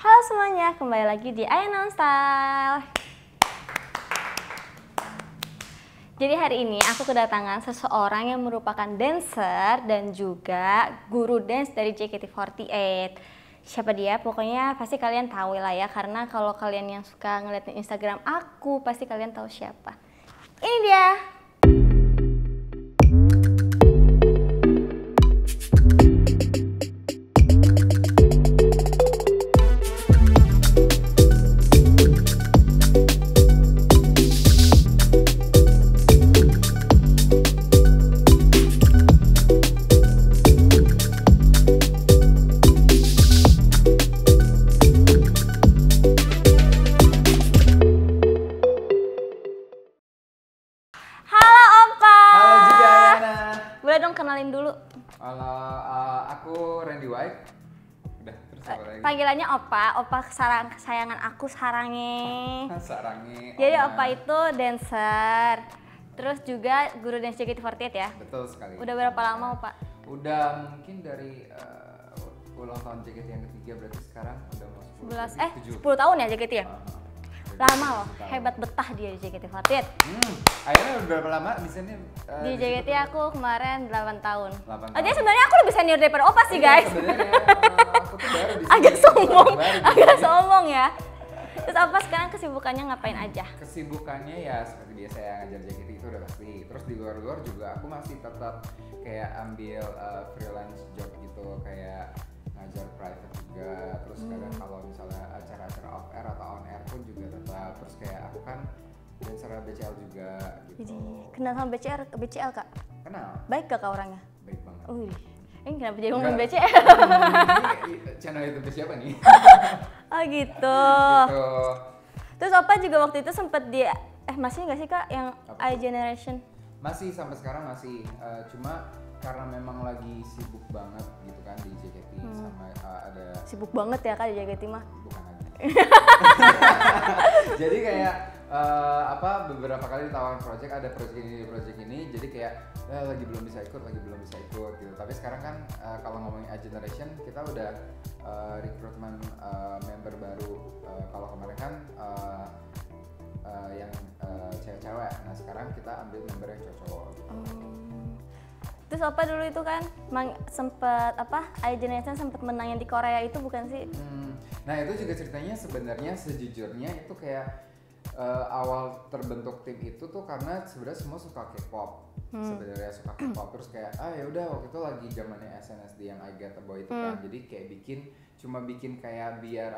Halo semuanya, kembali lagi di Aya Nonstyle. Jadi hari ini aku kedatangan seseorang yang merupakan dancer dan juga guru dance dari JKT48. Siapa dia? Pokoknya pasti kalian tahu lah ya, karena kalau kalian yang suka ngeliatin Instagram aku, pasti kalian tahu siapa. Ini dia. Kenalin dulu. Halo, aku Randy White. Udah, terus apa lagi? Panggilannya Opa kesayangan aku sarange. Sarange. Jadi Opa itu dancer, terus juga guru dance JKT48 ya? Betul sekali. Udah berapa lama Opa? Udah mungkin dari ulang tahun JKT yang ketiga, berarti sekarang udah mau 10 tahun ya JKT ya? Lama loh, hebat betah dia di JKT48. Akhirnya udah berapa lama di sini? Di JKT aku kemarin 8 tahun. 8 tahun. Jadi sebenarnya aku lebih senior daripada Opa sih guys. Sebenarnya aku tuh baru di sini. Agak sombong ya. Terus Opa sekarang kesibukannya ngapain aja? Kesibukannya ya seperti biasa ya, ngajar JKT itu udah pasti. Terus di luar-luar juga aku masih tetap kayak ambil freelance job gitu, kayak ngajar private juga. Terus kadang kalau misalnya acara-acara off air atau on air pun juga tetap. Terus kayak aku kan dancer BCL juga gitu. Jadi kenal sama BCL Kak? Kenal. Baik gak Kak orangnya? Baik banget. Ini kenapa jadi ngomongin BCL? Ini channel YouTube siapa nih? Oh gitu. Gitu. Terus Opa juga waktu itu sempet masih nggak sih Kak yang iGeneration? Masih, sampai sekarang masih. Cuma karena memang lagi sibuk banget gitu kan di JKT sama ada. Sibuk banget ya Kak di JKT mah? Bukan aja. Jadi kayak beberapa kali ditawarin ada project ini, jadi kayak lagi belum bisa ikut gitu. Tapi sekarang kan kalau ngomongin iGeneration kita udah rekrutmen member baru. Kalau kemarin kan yang cewek-cewek, nah sekarang kita ambil member yang cowok. Terus Opa dulu itu kan sempet iGeneration sempet menang yang di Korea itu bukan sih? Nah itu juga ceritanya sebenarnya sejujurnya itu kayak awal terbentuk tim itu tuh karena sebenarnya semua suka K-pop. Sebenarnya suka K-pop, terus kayak ya udah waktu itu lagi zamannya SNSD yang I Get a Boy itu kan. Jadi kayak cuma bikin kayak biar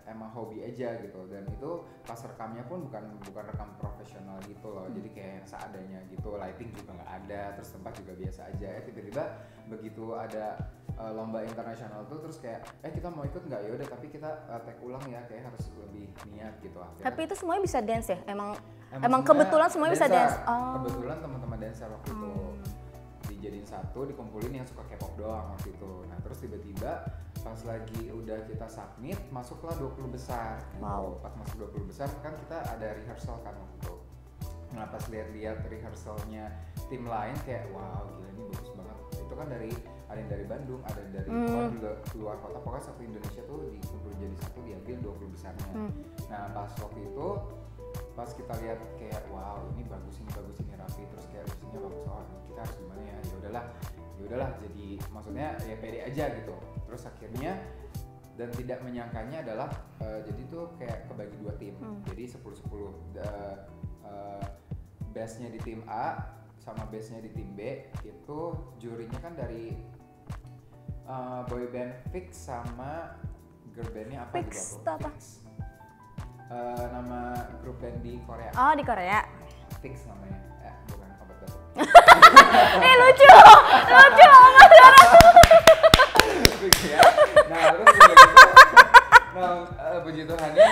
emang hobi aja gitu. Dan itu pas rekamnya pun bukan rekam profesional gitu loh. Jadi kayak seadanya gitu, lighting juga nggak ada, terus tempat juga biasa aja. Tiba-tiba begitu ada lomba internasional tuh, terus kayak kita mau ikut nggak? Ya udah, tapi kita tag ulang ya, kayak harus lebih niat gitu. Akhirnya, tapi itu semuanya bisa dance ya? Emang kebetulan semuanya bisa dance? Kebetulan teman-teman dancer waktu itu dijadiin satu, dikumpulin yang suka K-pop doang waktu itu. Nah terus tiba-tiba pas lagi udah kita submit, masuklah 20 besar gitu. Wow. Pas masuk 20 besar kan kita ada rehearsal kan waktu itu. Nah pas lihat rehearsalnya tim lain kayak wow gila ini bagus banget. Itu kan ada yang dari Bandung, ada yang dari luar kota, pokoknya satu Indonesia tuh dikumpulin jadi satu, diambil 20 besarnya. Nah pas waktu itu pas kita lihat kayak wow ini bagus ini rapi, terus kayak isinya bagus, kita harus gimana ya? Ya udahlah jadi maksudnya ya pede aja gitu. Terus akhirnya dan tidak menyangkanya adalah jadi tuh kayak kebagi dua tim. Jadi 10-10 base-nya di tim A sama base-nya di tim B itu jurinya kan dari boy band Fix sama girl bandnya apa Fix gitu apa? Nama grup band di Korea. Oh di Korea. Fix namanya, bukan obat batuk. Lucu banget sekarang. Fix ya. Nah terus puji Tuhannya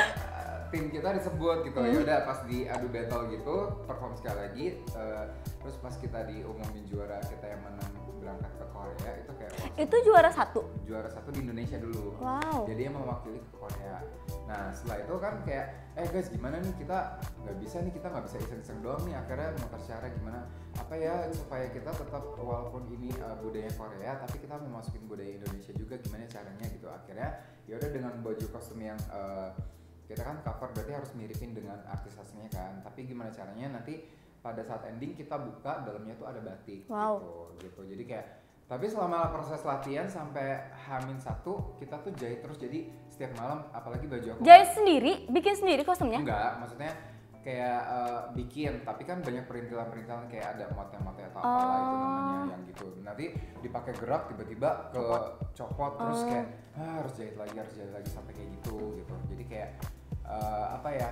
tim kita disebut gitu. Ya udah pas di adu battle gitu perform sekali lagi, terus pas kita diumumin juara kita yang menang berangkat ke Korea itu kayak Itu juara 1? Juara 1 di Indonesia dulu. Wow. Jadi yang mewakili ke Korea. Nah setelah itu kan kayak guys gimana nih, kita nggak bisa iseng-iseng doang nih, akhirnya muter cara gimana apa ya supaya kita tetap walaupun ini budaya Korea tapi kita mau masukin budaya Indonesia juga, gimana caranya gitu. Akhirnya ya udah dengan baju kostum yang kita kan cover berarti harus miripin dengan artis aslinya kan, tapi gimana caranya nanti pada saat ending kita buka dalamnya tuh ada batik. Wow. gitu. Jadi kayak tapi selama proses latihan sampai H-1 kita tuh jahit terus, jadi setiap malam apalagi baju aku Jahit sendiri? Bikin sendiri kostumnya? enggak, maksudnya kayak bikin, tapi kan banyak perintilan-perintilan kayak ada motif-motif atau apalah itu namanya yang gitu. Nanti dipakai gerak tiba-tiba ke copot terus kayak harus jahit lagi sampai kayak gitu. Jadi kayak apa ya?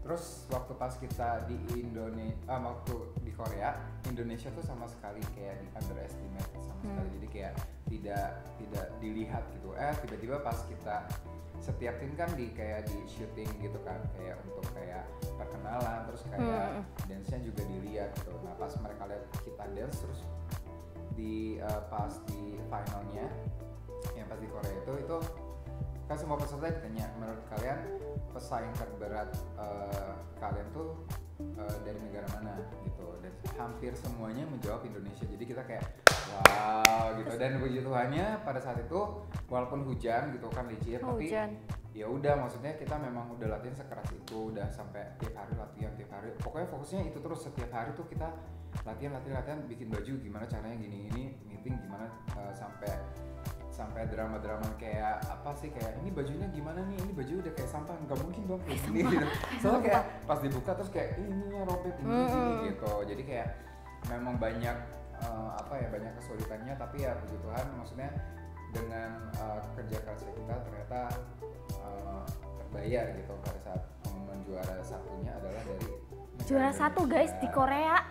Terus waktu pas kita di Indonesia, waktu di Korea, Indonesia tuh sama sekali kayak di underestimate sama sekali. Jadi kayak tidak dilihat gitu. Tiba-tiba pas kita setiap tim kan kayak di syuting gitu kan, kayak untuk kayak perkenalan, terus kayak dance-nya juga dilihat gitu. Nah pas mereka lihat kita dance terus pas di finalnya yang pas di Korea itu kan semua peserta ditanya, menurut kalian pesaing terberat kalian tuh dari negara mana gitu, dan hampir semuanya menjawab Indonesia. Jadi kita kayak wow gitu, dan puji Tuhannya pada saat itu walaupun hujan gitu kan licin, tapi ya udah maksudnya kita memang udah latihan sekeras itu, udah sampai tiap hari latihan, pokoknya fokusnya itu terus. Setiap hari tuh kita latihan bikin baju gimana caranya gini meeting gimana, sampai drama kayak apa sih, kayak ini bajunya gimana nih, ini baju udah kayak sampah, nggak mungkin dong kayak gini gitu. Soalnya kayak pas dibuka terus kayak ininya robek ini gitu. Jadi kayak memang banyak banyak kesulitannya, tapi ya puji Tuhan maksudnya dengan kerja keras kita ternyata terbayar gitu pada saat pengumuman juara satunya adalah dari juara 1 guys di Korea.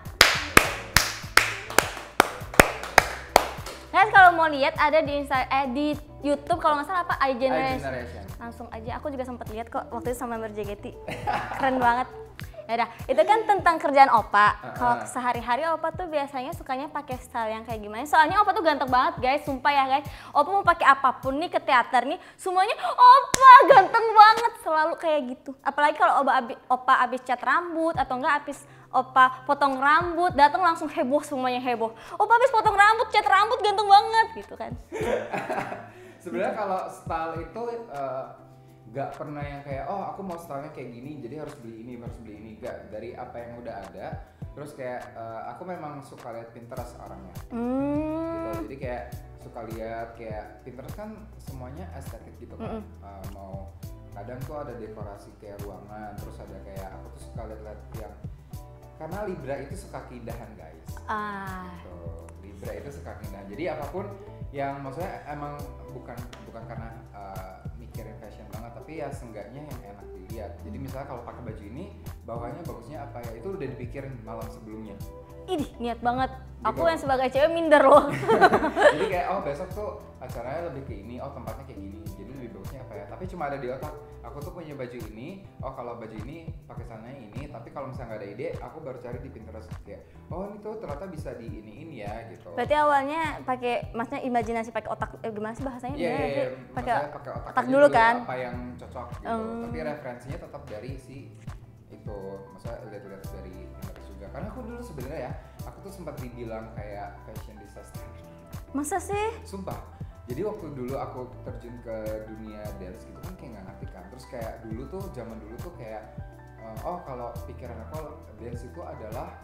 Guys kalau mau lihat ada di YouTube kalau nggak salah apa iGeneration. Langsung aja, aku juga sempat lihat kok waktu itu sama member JKT. Keren banget. Ya udah, itu kan tentang kerjaan Opa. Kalau sehari-hari Opa tuh biasanya sukanya pakai style yang kayak gimana? Soalnya Opa tuh ganteng banget guys, sumpah ya guys. Opa mau pakai apapun nih ke teater nih, semuanya Opa ganteng banget, selalu kayak gitu. Apalagi kalau Opa abis cat rambut atau enggak abis Opa potong rambut, datang langsung heboh, semuanya heboh. Opa habis potong rambut, cat rambut, ganteng banget gitu kan. Sebenarnya kalau style itu nggak pernah yang kayak aku mau stylenya kayak gini, jadi harus beli ini. Nggak, dari apa yang udah ada. Terus kayak aku memang suka lihat Pinterest orangnya. Gitu. Jadi kayak suka lihat kayak Pinterest kan semuanya estetik gitu kan. Mau kadang tuh ada dekorasi kayak ruangan, terus ada kayak aku tuh suka lihat yang karena Libra itu suka keindahan guys. Gitu. Libra itu suka keindahan. Jadi apapun yang maksudnya emang bukan karena mikirin fashion banget, tapi ya seenggaknya yang enak dilihat. Jadi misalnya kalau pakai baju ini, bawahnya bagusnya apa ya, itu udah dipikirin malam sebelumnya. Idih, niat banget. Gitu. Aku yang sebagai cewek minder loh. Jadi kayak besok tuh acaranya lebih ke ini, tempatnya kayak gini. Jadi lebih bagusnya apa ya? Tapi cuma ada di otak. Aku tuh punya baju ini. Kalau baju ini pakai sananya ini. Tapi kalau misalnya nggak ada ide, aku baru cari di Pinterest kayak ini tuh ternyata bisa di ini ya gitu. Berarti awalnya pakai, maksudnya imajinasi pakai otak, gimana sih bahasanya? Iya. Pakai otak dulu kan. Apa yang cocok gitu. Tapi referensinya tetap dari si itu, maksudnya lihat dari Pinterest juga. Karena aku dulu sebenarnya ya, aku tuh sempat dibilang kayak fashion disaster. Masa sih? Sumpah. Jadi waktu dulu aku terjun ke dunia dance gitu kan kayak nggak ngerti kan. Terus kayak dulu tuh, zaman dulu tuh kayak kalau pikiran aku dance itu adalah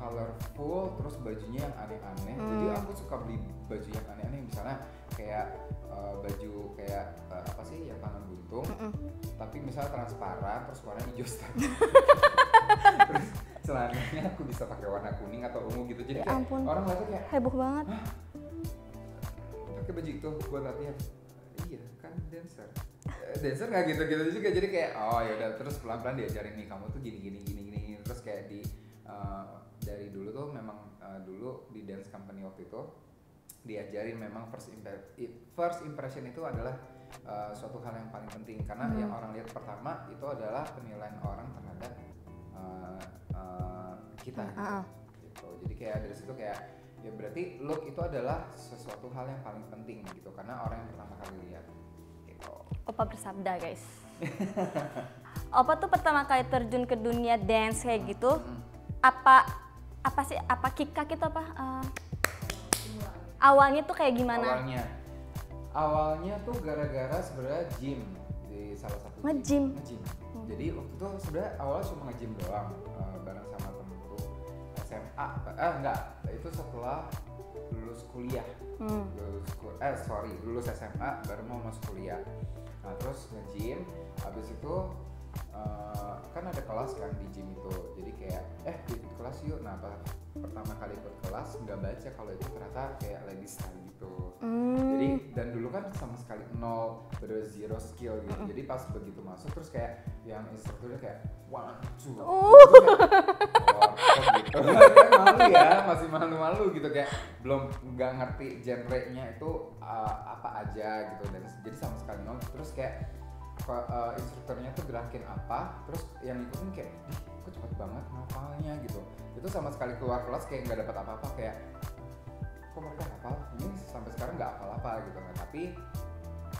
colorful, terus bajunya yang aneh-aneh. Jadi aku suka beli baju yang aneh-aneh, misalnya kayak baju kayak apa sih yang tangan buntung, tapi misalnya transparan, terus warna hijau style. Terus celananya aku bisa pakai warna kuning atau ungu gitu. Jadi kayak orang lihatnya kayak heboh banget. Pakai baju itu buat latihan. Iya kan dancer nggak gitu juga. Jadi kayak ya udah, terus pelan-pelan diajarin nih, kamu tuh gini. Terus kayak dari dulu tuh memang dulu di dance company waktu itu diajarin memang first impression itu adalah suatu hal yang paling penting, karena yang orang lihat pertama itu adalah penilaian orang terhadap kita gitu. Jadi kayak dari situ kayak ya berarti look itu adalah sesuatu hal yang paling penting gitu karena orang yang pertama kali lihat gitu. Opa bersabda guys. Opa tuh pertama kali terjun ke dunia dance kayak gitu, apa kikak itu apa? Awalnya tuh kayak gimana? Awalnya tuh gara-gara sebenarnya gym di salah satu Nge-gym. Jadi waktu itu sebenarnya awalnya cuma nge-gym doang bareng sama temenku SMA. Enggak, itu setelah lulus kuliah. Lulus SMA baru mau masuk kuliah. Nah terus nge-gym, habis itu kan ada kelas kan di gym itu, jadi kayak ikut kelas yuk. Nah pertama kali ikut kelas nggak baca kalau itu ternyata kayak ladies style gitu. Jadi dan dulu kan sama sekali nol, bener zero skill gitu. Jadi pas begitu masuk terus kayak yang instrukturnya kayak 1, 2 gitu. Kayak malu ya, masih malu-malu gitu, kayak belum nggak ngerti genre-nya itu apa aja gitu, dan jadi sama sekali nol. Terus kayak instrukturnya tuh gerakin apa, terus yang ikutin kayak kok cepet banget ngapalnya gitu. Itu sama sekali keluar kelas kayak nggak dapat apa-apa, kayak kok mereka hafal, ini sampai sekarang nggak hafal apa gitu. Nah tapi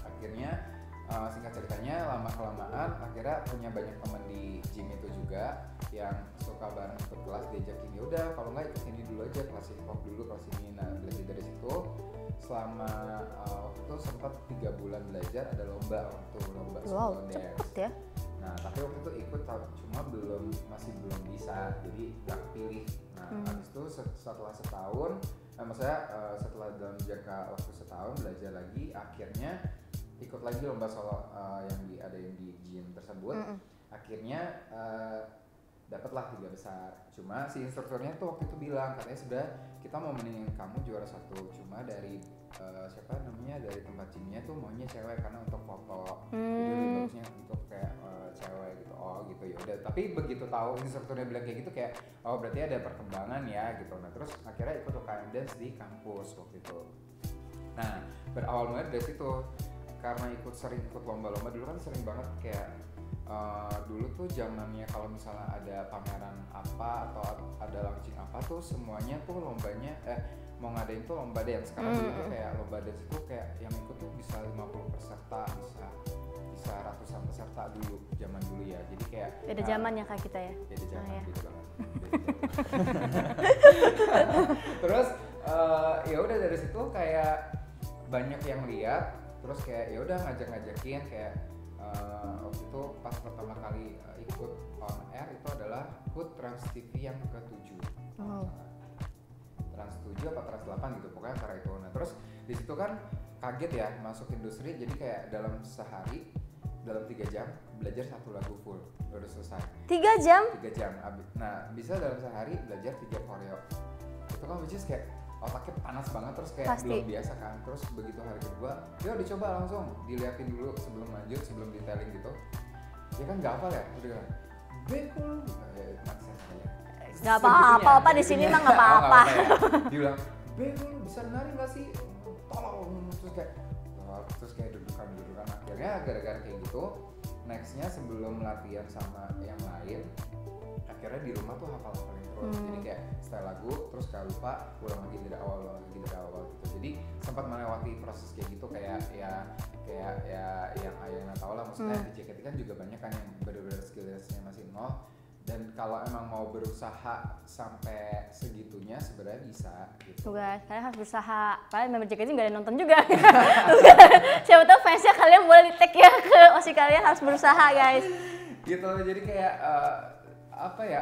akhirnya singkat ceritanya lama kelamaan akhirnya punya banyak teman di gym itu juga yang suka bareng ikut kelas, diajakin ya udah kalau nggak ikut ini dulu aja, kelas hip hop dulu, kelas ini. Nah belajar dari situ selama waktu itu sempat 3 bulan belajar, ada lomba Wow, dance. cepet ya. Nah tapi waktu itu ikut cuma masih belum bisa, jadi nggak kepilih. Nah habis itu setelah setahun, setelah dalam jangka waktu setahun belajar lagi, akhirnya ikut lagi lomba solo yang diadain di gym tersebut. Akhirnya dapatlah 3 besar. Cuma si instrukturnya tuh waktu itu bilang katanya sudah kita mau meningin kamu juara 1, cuma dari dari tempat gymnya tuh maunya cewek karena untuk foto. Jadi lebih bagusnya untuk kayak cewek gitu. Oh gitu ya udah. Tapi begitu tahu instrukturnya bilang kayak gitu kayak oh berarti ada perkembangan ya gitu. Nah terus akhirnya ikut UKM dance di kampus waktu itu. Nah berawal mulai dari situ, karena sering ikut lomba-lomba. Dulu kan sering banget kayak dulu tuh zamannya kalau misalnya ada pameran apa atau ada launching apa tuh semuanya tuh lombanya mau ngadain tuh lomba dance. Sekarang dulu tuh kayak lomba dance itu kayak yang ikut tuh bisa 50 peserta, bisa ratusan peserta dulu, zaman dulu ya. Jadi kayak beda zaman ya kak kita ya. Beda zaman, ya. beda banget. Terus ya udah dari situ kayak banyak yang lihat, terus kayak ya udah ngajakin kayak waktu itu pas pertama kali ikut on air itu adalah HUT Trans TV yang ke-7. Trans 7 apa Trans 8 gitu, pokoknya antara itu. Nah terus di situ kan kaget ya masuk industri, jadi kayak dalam 3 jam belajar 1 lagu full, udah selesai. 3 jam? 3 jam. Nah bisa dalam sehari belajar 3 koreo. Itu kan which is kayak otaknya panas banget, terus kayak Pasti. belum biasa kan. Terus begitu hari kedua, yuk dicoba langsung, diliatin dulu sebelum lanjut, sebelum detailing gitu. Ya kan nggak hafal ya, udah kan bekul, maksa saya. Nggak apa-apa, di sini mah nggak apa-apa. Dia bilang, bekul bisa nari nggak sih? Tolong. Terus kayak dudukan. Akhirnya gara-gara kayak gitu, nextnya sebelum latihan sama yang lain, akhirnya di rumah tuh hafalin terus. Jadi kayak style lagu terus gak lupa, ulang lagi dari awal gitu. Jadi sempat melewati proses kayak gitu, kayak yang Ayana tahu lah, maksudnya di JKT kan juga banyak kan yang benar-benar skillsnya masih nol. Dan kalau emang mau berusaha sampai segitunya sebenarnya bisa gitu. Guys, kalian harus berusaha. Padahal member JKT nggak ada nonton juga. Siapa tahu fansnya kalian boleh di tag ya ke OSI, kalian harus berusaha guys. Gitu, jadi kayak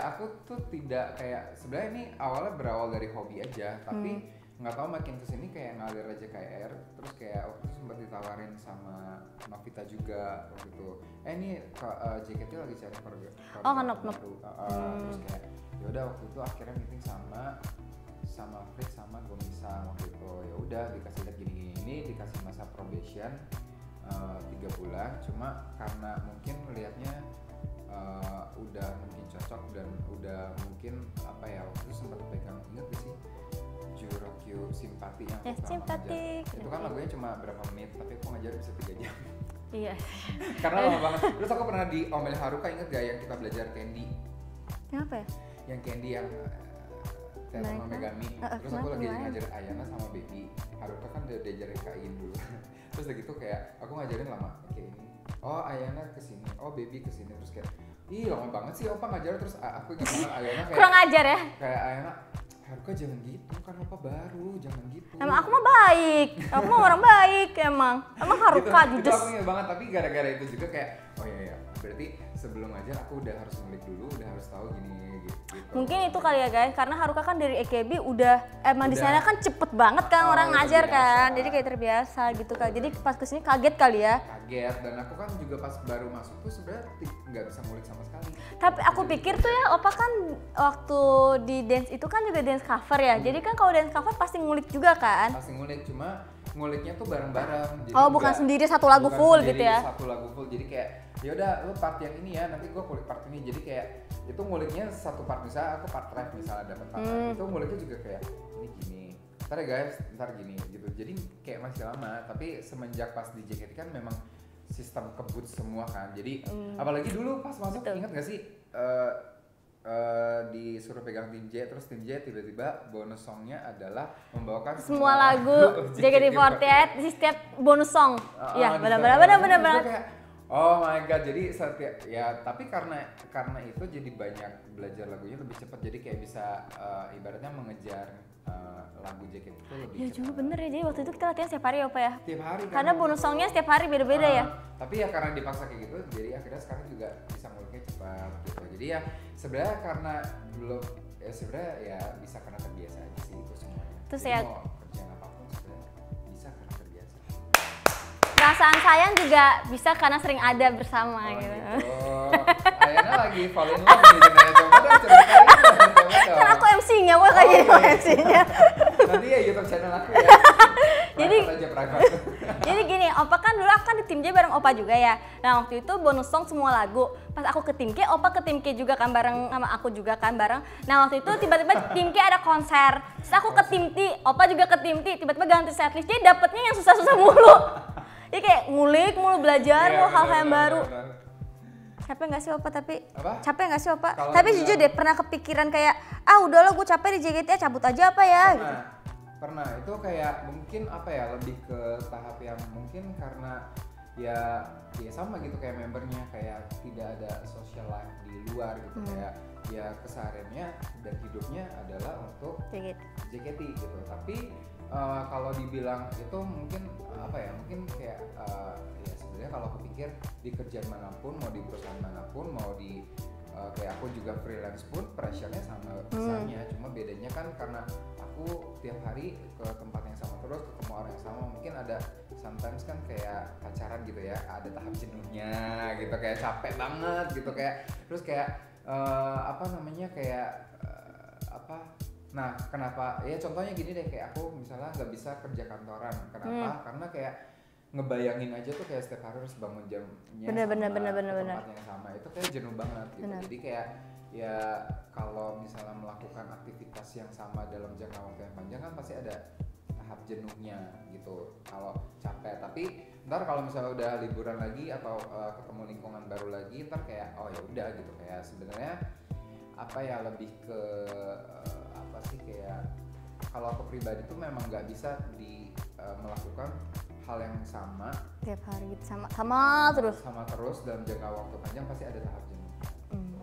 aku tuh tidak kayak, sebenarnya ini awalnya berawal dari hobi aja, tapi nggak tahu makin kesini kayak ngalir aja kayak air. Terus kayak waktu itu sempat ditawarin sama Novita juga waktu itu, ini JKT lagi cari Nop. Terus kayak yaudah waktu itu akhirnya meeting sama Fritz sama Gomisa waktu itu. Ya udah dikasih lihat gini, dikasih masa probation 3 bulan. Cuma karena mungkin melihatnya udah mungkin cocok dan udah mungkin apa ya, waktu itu sempat pegang, inget gak sih Jurokyu Simpati yang Simpati. Itu kan lagunya cuma berapa menit, tapi aku ngajar bisa 3 jam. Iya. Karena lama banget. Terus aku pernah diomelin Haruka, inget gak yang kita belajar Candy? Kenapa ya? Yang Candy yang teater sama Megami. Terus aku lagi gimana? ngajarin Ayana sama Baby. Haruka kan udah diajarin kain dulu. Terus udah gitu kayak aku ngajarin lama kayak ini. Oh Ayana kesini, oh Baby kesini. Terus kayak ih lama banget sih Opa ngajar. Terus aku ingat banget Ayana kayak Kurang ajar ya. kayak Ayana, Haruka jangan gitu kan Opa baru, jangan gitu. Emang aku mah baik, aku mah orang baik emang Haruka Itu judes. aku ingat banget, tapi gara-gara itu juga kayak oh iya berarti sebelum ngajar aku udah harus ngulik dulu, udah harus tahu gini gitu. Mungkin itu kali ya guys, karena Haruka kan dari AKB udah emang di Udah. sana kan cepet banget kan orang udah ngajar terbiasa. kan, jadi kayak terbiasa gitu kan. Jadi pas kesini kaget kali ya. Kaget, dan aku kan juga pas baru masuk tuh sebenarnya nggak bisa ngulik sama sekali. Tapi aku pikir tuh ya, Opa kan waktu di dance itu kan juga dance cover ya. Jadi kan kalau dance cover pasti ngulik juga kan. Pasti ngulik, cuma nguliknya tuh bareng-bareng. Jadi Oh, bukan nggak- sendiri satu lagu bukan full sendiri gitu ya. Satu lagu full, jadi kayak ya udah lu part yang ini ya, nanti gua kulik part ini. Jadi kayak itu nguliknya satu part, misalnya aku part rap misalnya dapat part rap, itu nguliknya juga kayak ini gini. Ntar ya guys, ntar gini gitu. Jadi kayak masih lama, tapi semenjak pas di JKT kan memang sistem kebut semua kan. Jadi apalagi dulu pas masuk, Betul. ingat gak sih disuruh pegang tim J, terus tim J tiba-tiba bonus songnya adalah membawakan Semua lagu JKT48 di setiap bonus song. Iya, benar-benar. Oh my god, jadi setiap ya, tapi karena itu jadi banyak belajar lagunya lebih cepat, jadi kayak bisa ibaratnya mengejar lagu JKT itu lebih Ya cepat. juga bener ya, jadi waktu itu kita latihan setiap hari ya Opa ya. Tiap hari kan. Karena bonus songnya setiap hari beda-beda ya. Tapi ya karena dipaksa kayak gitu, jadi akhirnya sekarang juga bisa nguliknya cepat gitu. Jadi ya sebenarnya karena belum ya sebenarnya ya bisa karena terbiasa aja sih itu semuanya. Terus Jadi ya- mau kerjaan apapun sebenarnya bisa karena terbiasa. Perasaan sayang juga bisa karena sering ada bersama Oh, gitu. Ayana lagi fall in love nih dengan coba dong ceritain dong, coba dong. Kan aku MC-nya, gue kayak jadi iya. MC-nya. Nanti ya YouTube channel aku ya. Jadi- Private aja private. Jadi gini, Opa kan dulu aku kan di tim J bareng Opa juga ya. Nah waktu itu bonus song semua lagu. Pas aku ke tim K, Opa ke tim K juga kan bareng sama aku juga kan bareng. Nah waktu itu tiba-tiba tim K ada konser. Terus aku ke tim T, Opa juga ke tim T. Tiba-tiba ganti setlist, jadi dapetnya yang susah-susah mulu. Jadi kayak ngulik mulu, belajar Iya, mulu hal-hal yang benar, baru. benar. Capek nggak sih Opa tapi? Apa? Capek nggak sih Opa? Kalau Tapi dibilang- jujur deh pernah kepikiran kayak, udah lo gue capek di JKT ya, cabut aja apa ya? Gitu. Pernah itu kayak mungkin apa ya, lebih ke tahap yang mungkin karena ya sama gitu kayak membernya kayak tidak ada social life di luar gitu, kayak ya kesehariannya dan hidupnya adalah untuk JKT. JKT gitu. Tapi kalau dibilang itu mungkin apa ya, mungkin kayak ya sebenarnya kalau aku pikir di kerjaan manapun, mau di perusahaan manapun, mau di kayak aku juga freelance pun pressure-nya sama besarnya. Cuma bedanya kan karena aku tiap hari ke tempat yang sama terus, ketemu orang yang sama, mungkin ada sometimes kan kayak pacaran gitu ya, ada tahap jenuhnya gitu, kayak capek banget gitu, kayak terus kayak apa namanya kayak apa. Nah, kenapa? Ya contohnya gini deh, kayak aku misalnya nggak bisa kerja kantoran. Kenapa? Karena kayak ngebayangin aja tuh kayak setiap hari harus bangun jamnya Bener. tempat yang sama, itu kayak jenuh banget gitu. Bener. Jadi kayak ya kalau misalnya melakukan aktivitas yang sama dalam jangka waktu yang panjang kan pasti ada tahap jenuhnya gitu kalau capek. Tapi ntar kalau misalnya udah liburan lagi atau ketemu lingkungan baru lagi, ntar kayak oh ya udah gitu, kayak sebenarnya apa ya, lebih ke apa sih, kayak kalau aku pribadi tuh memang nggak bisa melakukan hal yang sama Tiap hari gitu sama terus. dalam jangka waktu panjang, pasti ada tahap jenuh.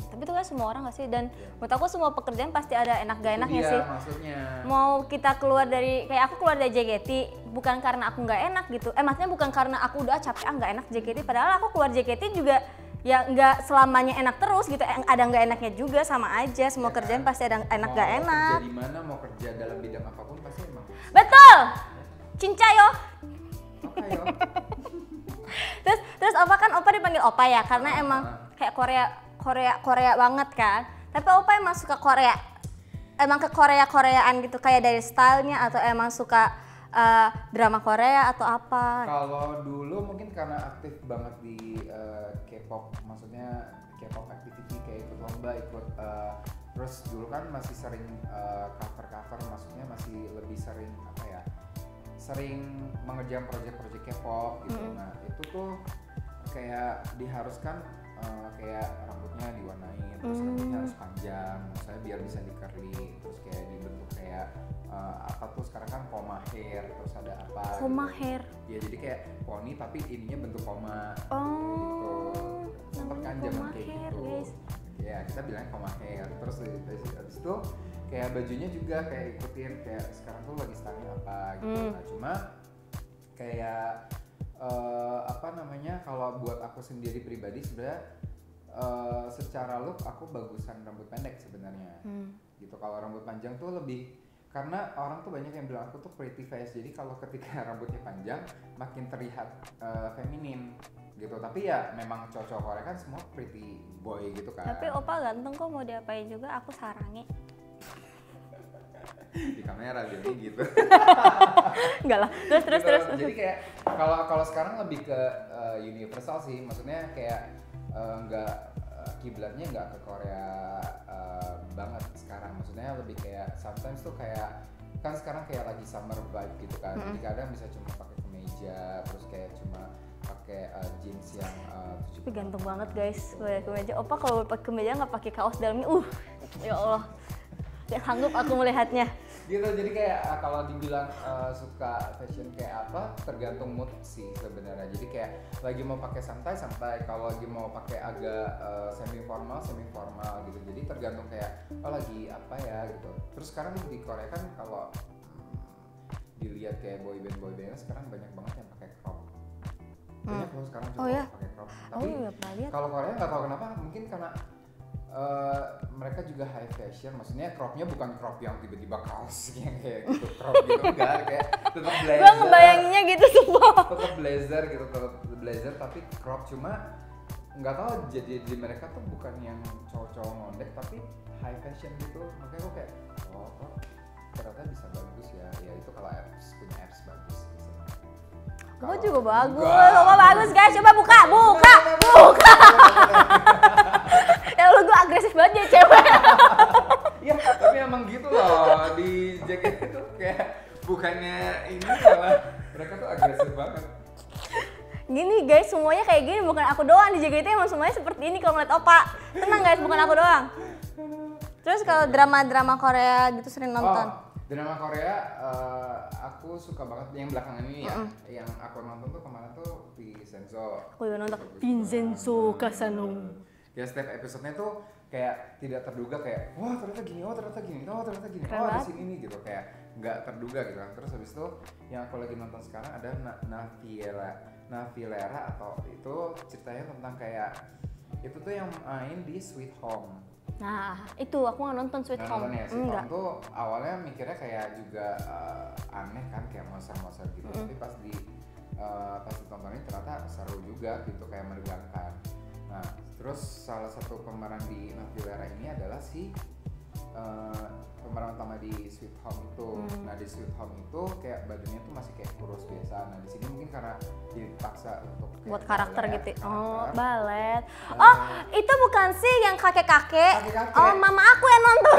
Tapi itu kan semua orang gak sih? Dan menurut aku semua pekerjaan pasti ada enak gak enaknya Iya, sih. maksudnya. Mau kita keluar dari, kayak aku keluar dari JKT bukan karena aku nggak enak gitu. Maksudnya bukan karena aku udah capek nggak enak JKT. Padahal aku keluar JKT juga ya nggak selamanya enak terus gitu. Ada nggak enaknya juga, sama aja. Semua kerjaan pasti ada enak nggak enak. Mau kerja di mana, mau kerja dalam bidang apapun pasti emang. Betul. Cincayo. Apa ya? Terus Opa kan Opa dipanggil Opa ya karena emang kayak Korea banget kan. Tapi Opa emang suka Korea. Emang ke Koreaan gitu, kayak dari stylenya atau emang suka drama Korea atau apa? Kalau dulu mungkin karena aktif banget di K-pop, maksudnya K-pop activity, kayak ikut lomba, terus dulu kan masih sering cover, maksudnya masih lebih sering apa ya, sering mengerjakan proyek-proyek K-pop gitu. Nah itu tuh kayak diharuskan kayak rambutnya diwarnain, terus rambutnya harus panjang, misalnya biar bisa di curly, terus kayak dibentuk kayak apa tuh sekarang kan koma hair, terus ada apa? Koma gitu. hair. Ya jadi kayak poni tapi ininya bentuk koma. Gitu. Sempet kan zaman kayak hair, gitu. guys. Ya kita bilangnya koma hair. Terus habis itu kayak bajunya juga kayak ikutin kayak sekarang tuh lagi stylenya apa gitu. Nah cuma kayak apa namanya, kalau buat aku sendiri pribadi sebenarnya secara look aku bagusan rambut pendek sebenarnya. Gitu. Kalau rambut panjang tuh lebih, karena orang tuh banyak yang bilang aku tuh pretty face, jadi kalau ketika rambutnya panjang makin terlihat feminin gitu. Tapi ya memang cowok Korea kan semua pretty boy gitu kan. Tapi opa ganteng kok, mau diapain juga aku sarangi. Di kamera jadi gitu. Enggak lah. Terus gitu. terus. Jadi kayak kalau sekarang lebih ke universal sih, maksudnya kayak nggak kiblatnya nggak ke Korea banget sekarang, maksudnya lebih kayak sometimes tuh kayak kan sekarang kayak lagi summer vibe gitu kan. Jadi kadang bisa cuma pakai kemeja, terus kayak cuma pakai jeans yang tapi ganteng banget guys pakai kemeja. Opa kalau pakai kemeja nggak pakai kaos dalamnya, ya Allah, gak sanggup aku melihatnya. Gitu. Jadi kayak kalau dibilang suka fashion kayak apa, tergantung mood sih sebenarnya. Jadi kayak lagi mau pakai santai, kalau lagi mau pakai agak semi formal gitu. Jadi tergantung kayak lagi apa ya gitu. Terus sekarang di Korea kan kalau dilihat kayak boyband sekarang banyak banget yang pakai crop. Banyak loh sekarang cowok pakai crop. Tapi kalau Korea nggak tahu kenapa, mungkin karena mereka juga high fashion, maksudnya cropnya bukan crop yang tiba-tiba kaos yang kayak gitu, crop gitu enggak, kayak tetap blazer. Gua ngebayanginnya gitu semua. Tetap blazer gitu, tetap blazer tapi crop, cuma nggak tahu jadi mereka tuh bukan yang cowok-cowok ngondek tapi high fashion gitu, makanya gue kayak crop ternyata bisa bagus ya itu kalau apps punya apps bagus. Gue juga bagus, gue bagus guys, coba buka. Ya Allah, gue agresif banget ya cewek. Iya, tapi emang gitu loh, di jaket itu kayak bukannya ini malah mereka tuh agresif banget. Gini guys, semuanya kayak gini, bukan aku doang di JKT, emang semuanya seperti ini kalau ngeliat opa. Tenang guys, bukan aku doang. Terus kalau drama-drama Korea gitu sering nonton? Drama Korea aku suka banget yang belakangan ini ya. Yang aku nonton tuh kemarin tuh Vincenzo. Aku juga nonton Vincenzo Kasano. Ya setiap episodenya tuh kayak tidak terduga, kayak wah ternyata gini, ternyata gini, di sini nih gitu, kayak nggak terduga gitu kan. Terus habis itu yang aku lagi nonton sekarang ada Navilera atau itu ceritanya tentang kayak itu tuh yang main di Sweet Home. Nah itu aku nggak nonton Sweet Home. Ya, Sweet Home tuh awalnya mikirnya kayak juga aneh kan, kayak monster gitu, tapi pas ditontonin ternyata seru juga gitu, kayak menegangkan. Nah, terus salah satu pemeran di Navilera ini adalah si pemeran utama di Sweet Home itu. Nah, di Sweet Home itu kayak badannya tuh masih kayak kurus biasa. Nah, di sini mungkin karena dipaksa untuk buat karakter gitu. Balet. Itu bukan sih yang kakek-kakek. Oh, mama aku yang nonton.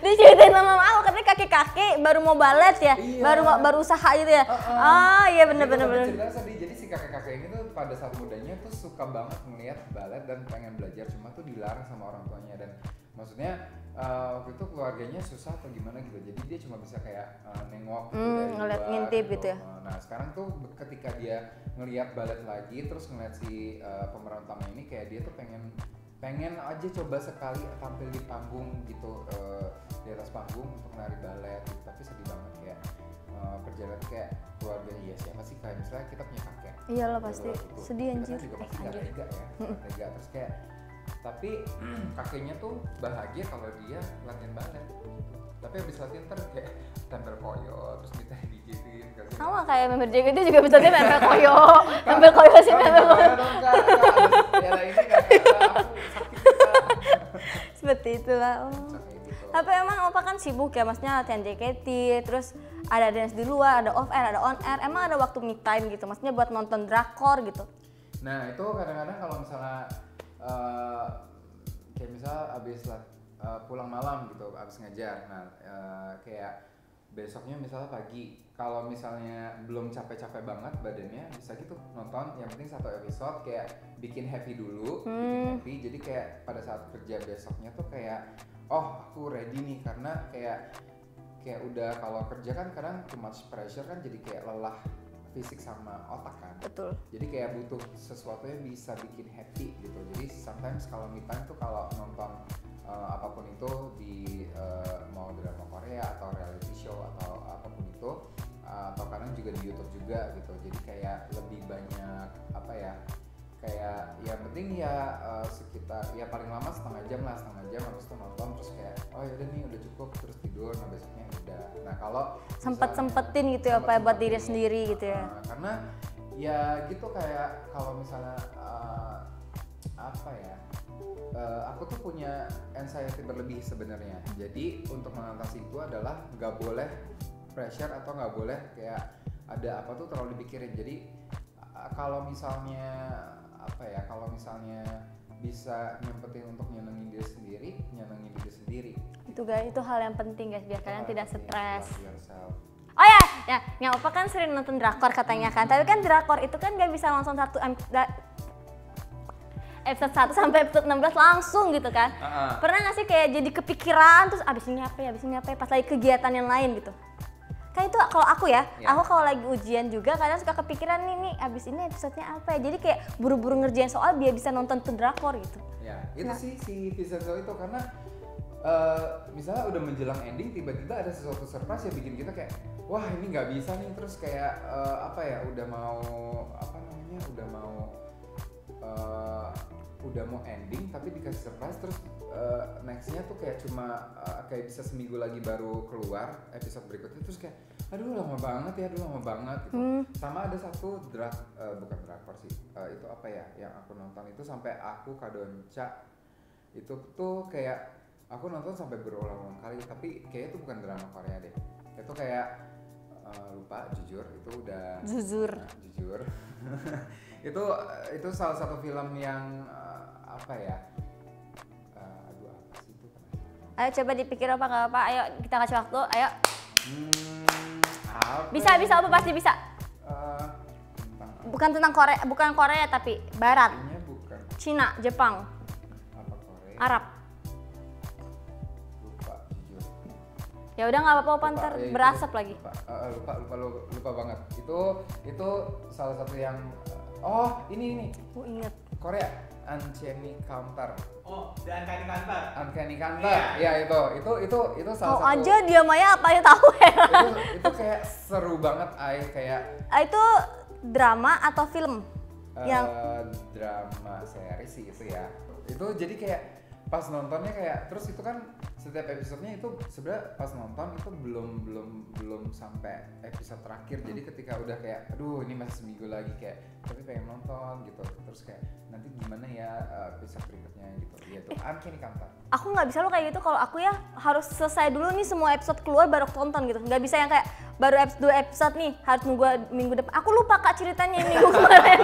Diceritain sama mama aku katanya kakek-kakek baru mau balet ya. Iya. Baru usaha gitu ya. Iya bener. Jadi si kakek-kakek ini tuh pada saat mudanya tuh suka banget ngeliat balet dan pengen belajar, cuma tuh dilarang sama orang tuanya, dan maksudnya waktu itu keluarganya susah atau gimana gitu, jadi dia cuma bisa kayak nengok gitu dari ngeliat luar, ngintip gitu. gitu ya. Nah sekarang tuh ketika dia ngeliat balet lagi, terus ngeliat si pemeran utama ini, kayak dia tuh pengen aja coba sekali tampil di panggung gitu, di atas panggung untuk nari balet gitu. Tapi sedih banget kayak perjalanan kayak keluarga siapa sih, kayak misalnya kita punya kakek. Iyalah pasti gitu. sedih anjir. Kita kan juga pasti gak tega ya, terus kayak tapi kakeknya tuh bahagia kalau dia latihan balet gitu. Tapi habis latihan kayak tempel koyo, terus minta digigitin. Sama kayak member JKT juga bisa dia tempel koyo. Tempel koyo sih, tempel koyo. Ya lah ini kan seperti itulah. Tapi emang Opa kan sibuk ya, maksudnya latihan JKT, terus ada dance di luar, ada off air, ada on air. Emang ada waktu me time gitu, maksudnya buat nonton drakor gitu? Nah itu kadang-kadang kalau misalnya kayak misal abis pulang malam gitu, abis ngajar, nah kayak besoknya misalnya pagi, kalau misalnya belum capek-capek banget badannya, bisa gitu nonton yang penting 1 episode kayak bikin happy dulu, bikin happy, jadi kayak pada saat kerja besoknya tuh kayak oh aku ready nih, karena kayak udah kalau kerja kan kadang too much pressure kan jadi kayak lelah fisik sama otak kan. Betul. Jadi kayak butuh sesuatu yang bisa bikin happy gitu. Jadi sometimes kalau me time tuh kalau nonton apapun itu di mau drama Korea atau reality show atau apapun itu, atau kadang juga di YouTube juga gitu. Jadi kayak lebih banyak apa ya? Kayak yang penting ya sekitar ya paling lama setengah jam habis itu nonton, terus kayak oh yaudah nih udah cukup, terus tidur, nah besoknya udah. Nah kalau Sempetin gitu ya apa buat diri sendiri gitu ya. Karena ya gitu kayak kalau misalnya apa ya, aku tuh punya anxiety berlebih sebenarnya. Jadi untuk mengatasi itu adalah nggak boleh pressure atau nggak boleh kayak ada apa tuh terlalu dipikirin. Jadi kalau misalnya apa ya, kalau misalnya bisa nyempetin untuk nyenengin diri sendiri. Itu guys, itu hal yang penting guys biar kalian tidak stres. Oh ya, yang Opa kan sering nonton drakor katanya kan. Tapi kan drakor itu kan nggak bisa langsung episode 1 sampai episode 16 langsung gitu kan. Pernah nggak sih kayak jadi kepikiran terus abis ini apa ya pas lagi kegiatan yang lain gitu? Kayak itu kalau aku ya, aku kalau lagi ujian juga kadang suka kepikiran nih abis ini episodenya apa ya. Jadi kayak buru-buru ngerjain soal biar bisa nonton tuh drakor gitu. Ya, itu sih si Vincenzo itu karena misalnya udah menjelang ending tiba-tiba ada sesuatu surprise yang bikin kita kayak wah ini nggak bisa nih, terus kayak apa ya udah mau ending tapi dikasih surprise, terus nextnya tuh kayak cuma kayak bisa seminggu lagi baru keluar episode berikutnya, terus kayak aduh lama banget gitu. Sama ada satu bukan drakor sih, itu apa ya yang aku nonton itu sampai aku Kadonca itu tuh kayak aku nonton sampai berulang-ulang kali, tapi kayaknya itu bukan drama Korea deh, itu kayak lupa jujur itu udah jujur itu salah satu film yang apa ya, aduh apa sih itu penasaran. Ayo coba dipikir apa nggak apa, ayo kita kasih waktu, ayo. Bisa apa pasti bisa. Bukan tentang Korea, bukan Korea tapi Barat. Bukan. Cina, Jepang. Apa Korea? Arab. Lupa jujur. Ya udah nggak apa-apa, ntar berasap lagi. Lupa banget. Itu salah satu yang ini. Ingat. Korea, Uncanny Counter. Oh, The Uncanny Counter. Iya itu salah satu. Aja dia Maya apa yang tahu ya. itu kayak seru banget, kayak. Itu drama atau film? Yang drama series sih itu ya. Itu jadi kayak pas nontonnya kayak terus itu kan setiap episodenya itu sebenarnya pas nonton itu belum sampai episode terakhir. Jadi ketika udah kayak aduh ini masih seminggu lagi kayak tapi pengen nonton gitu, terus kayak nanti gimana ya episode berikutnya gitu. Ya itu Uncanny Counter. Aku nggak bisa lo kayak gitu, kalau aku ya harus selesai dulu nih semua episode keluar baru tonton gitu. Nggak bisa yang kayak baru 2 episode nih harus nunggu minggu depan. Aku lupa Kak ceritanya minggu kemarin.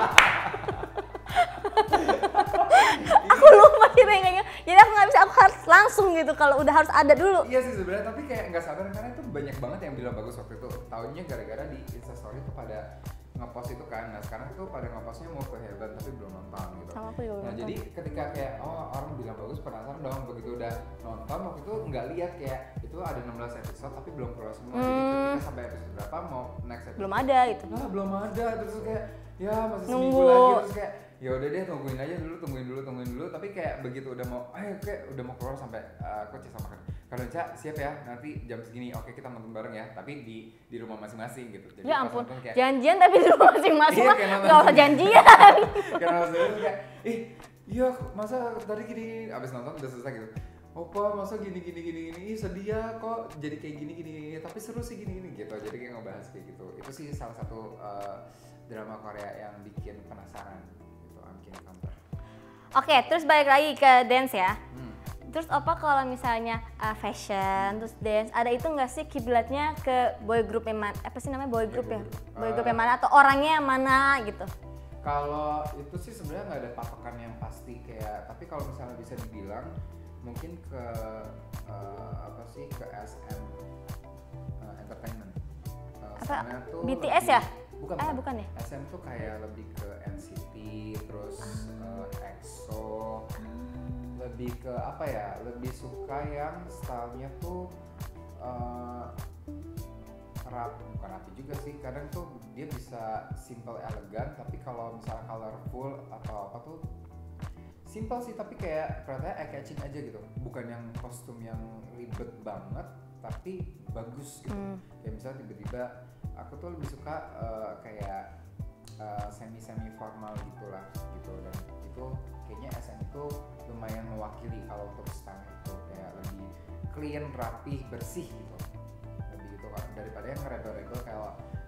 Aku lupa ceritanya. Jadi aku nggak bisa, aku harus langsung gitu kalau udah harus ada dulu. Iya sih sebenarnya, tapi kayak nggak sadar karena itu banyak banget yang bilang bagus waktu itu. Tahunnya gara-gara di Instastory itu pada ngepost itu kan. Nah sekarang itu pada ngepostnya mau ke Heaven tapi belum nonton gitu. Sama aku juga belum nonton. Jadi ketika kayak orang bilang bagus, penasaran dong, begitu udah nonton waktu itu nggak lihat kayak itu ada 16 episode tapi belum keluar semua. Jadi ketika sampai episode berapa mau next episode Belum ada gitu. Nah belum ada, terus kayak ya masih Nunggu. seminggu lagi, terus kayak ya udah deh tungguin dulu, tapi kayak begitu udah mau kayak udah mau keluar sampai aku cek sama Kadonca siap ya nanti jam segini, oke kita nonton bareng ya, tapi di rumah masing-masing gitu. Jadi Ya ampun, kayak, janjian tapi di rumah masing-masing mah kayak nggak usah janjian. karena maksudnya kayak iya masa tadi gini abis nonton udah selesai gitu, opa masa gini sedih ya kok jadi kayak gini tapi seru sih gini gitu. Jadi kayak ngebahas kayak gitu. Itu sih salah satu drama Korea yang bikin penasaran gitu, Uncanny Counter. Oke, terus balik lagi ke dance ya. Terus apa kalau misalnya fashion, terus dance, ada itu nggak sih kiblatnya ke boy group yang mana? Apa sih namanya boy group ya? Boy group yang mana atau orangnya yang mana gitu? Kalau itu sih sebenarnya nggak ada patokan yang pasti kayak, tapi kalau misalnya bisa dibilang mungkin ke ke SM entertainment. Apa? Tuh BTS lebih, ya? Bukan. Bukan ya? SM tuh kayak lebih ke NCT, terus EXO, lebih ke apa ya? Lebih suka yang stylenya tuh bukan rapi juga sih. Kadang tuh dia bisa simple elegan, tapi kalau misalnya colorful atau apa tuh simple sih, tapi kayak kelihatannya eye-catching aja gitu. Bukan yang kostum yang ribet banget, tapi bagus gitu. Kayak misalnya tiba-tiba aku tuh lebih suka kayak semi formal gitulah gitu, dan itu kayaknya SM itu lumayan mewakili kalau untuk style itu, kayak lebih clean, rapih, bersih gitu. Lebih gitu kan daripada yang rebel-rebel.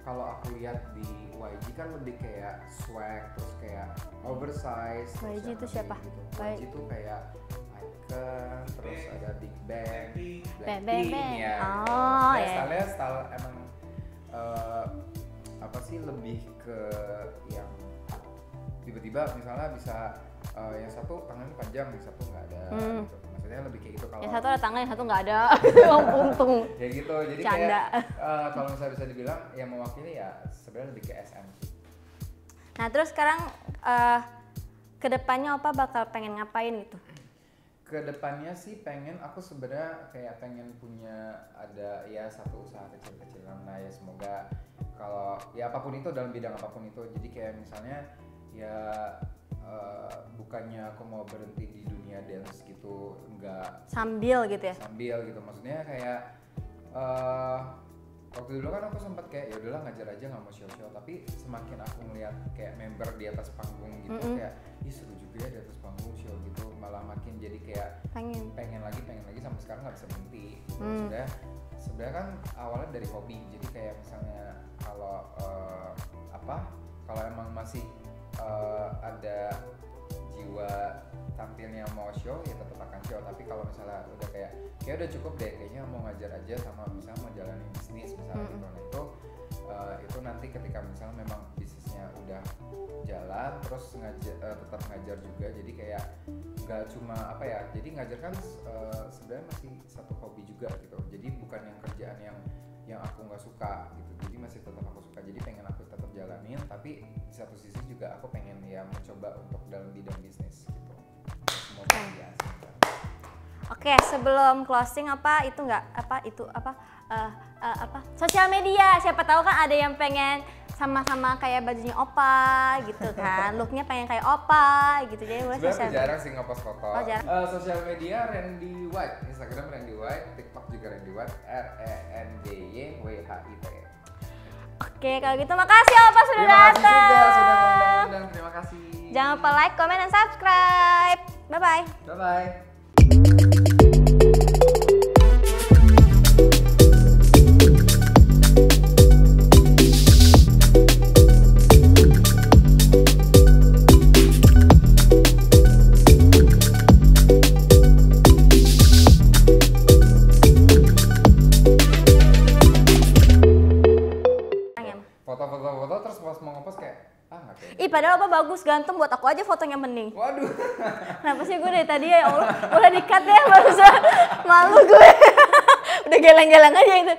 Kalau aku lihat di YG kan lebih kayak swag, terus kayak oversize. YG itu siapa? Gitu. YG itu kayak Icon, terus ada Big Bang, Blackpink ya. Oh Gitu. ya. Style emang apa sih, lebih ke yang tiba-tiba misalnya bisa yang satu tangannya panjang, yang satu nggak ada gitu. Maksudnya lebih kayak gitu. Kalau Yang satu ada tangan, yang satu nggak ada. Untung. ya gitu, jadi Canda. kayak kalau misalnya bisa dibilang yang mewakili ya sebenarnya lebih ke SM sih. Nah terus sekarang kedepannya Opa bakal pengen ngapain gitu? Kedepannya sih aku sebenarnya kayak pengen punya ada ya satu usaha kecil-kecilan lah ya, semoga kalau ya apapun itu, dalam bidang apapun itu. Jadi kayak misalnya ya bukannya aku mau berhenti di dunia dance gitu, enggak, Sambil gitu ya? sambil gitu, maksudnya kayak waktu dulu kan aku sempat kayak ya udahlah ngajar aja, nggak mau show-show, tapi semakin aku ngeliat kayak member di atas panggung gitu kayak ih seru juga ya di atas panggung show gitu, malah makin jadi kayak pengen lagi sampai sekarang nggak bisa berhenti gitu. Sebenarnya kan awalnya dari hobi, jadi kayak misalnya kalau kalau emang masih ada jiwa tampilnya mau show ya tetap akan show, tapi kalau misalnya udah kayak udah cukup deh kayaknya mau ngajar aja sama misalnya mau jalanin bisnis misalnya gitu. Nah itu nanti ketika misalnya memang bisnisnya udah jalan terus tetap ngajar juga, jadi kayak nggak cuma jadi ngajar kan sebenarnya masih satu hobi juga gitu, jadi bukan yang kerjaan yang aku nggak suka gitu, jadi masih tetap aku suka, jadi pengen aku tetap jalanin, tapi di satu sisi juga aku pengen ya mencoba untuk dalam bidang bisnis gitu. Semoga ya. Oke, sebelum closing sosial media, siapa tahu kan ada yang pengen sama-sama kayak bajunya Opa gitu kan, looknya pengen kayak Opa gitu, jadi boleh sebenarnya jarang sih ngepost foto. Oh, jarang. Sosial media Randy White, Instagram Randy White, TikTok juga Randy White, RENDYWHIT. Oke, kalau gitu makasih Opa sudah Terima kasih datang. juga sudah mengundang, terima kasih. Jangan lupa like, comment, dan subscribe. Bye bye. Bye bye. Foto terus pas mau ngepost kayak nggak kayak. Ih, padahal Opa bagus, ganteng, buat aku aja fotonya mending. Waduh. Kenapa sih gue dari tadi ya Allah, udah di-cut ya barusan. Malu gue. Udah geleng-geleng aja itu.